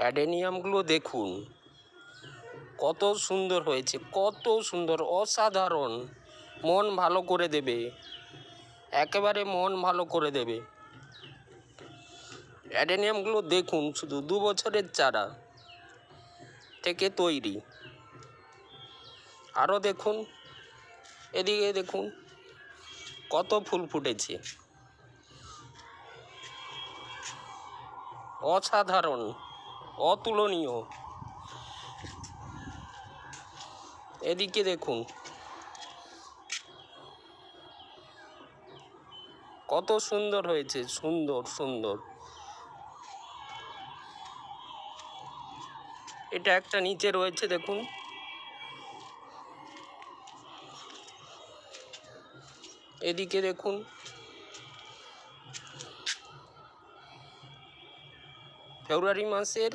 অ্যাডেনিয়ামগুলো দেখুন কত সুন্দর হয়েছে, কত সুন্দর, অসাধারণ। মন ভালো করে দেবে, একেবারে মন ভালো করে দেবে। অ্যাডেনিয়ামগুলো দেখুন, শুধু 2 বছরের চারা থেকে তৈরি। আরও দেখুন, এদিকে দেখুন কত ফুল ফুটেছে, অসাধারণ, অতুলনীয়। এদিকে দেখুন কত সুন্দর হয়েছে, সুন্দর সুন্দর। এটা একটা নিচে রয়েছে দেখুন, এদিকে দেখুন। ফেব্রুয়ারি মাসের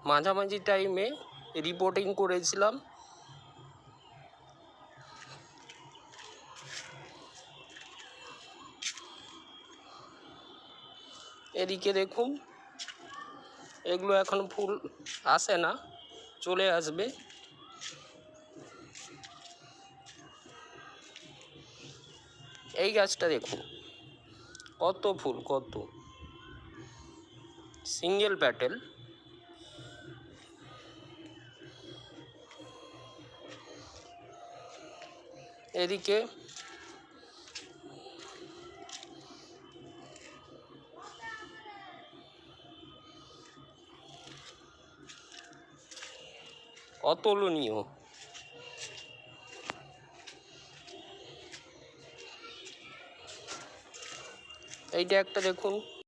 মাঝামাঝি টাইমে রিপোর্টিং করেছিলাম। এদিকে দেখুন, এগুলো এখন ফুল আসে না, চলে আসবে। এই গাছটা দেখুন কত ফুল, কত সিঙ্গেল প্যাটেল। এদিকে অতুলনীয়। এইটা একটা দেখুন।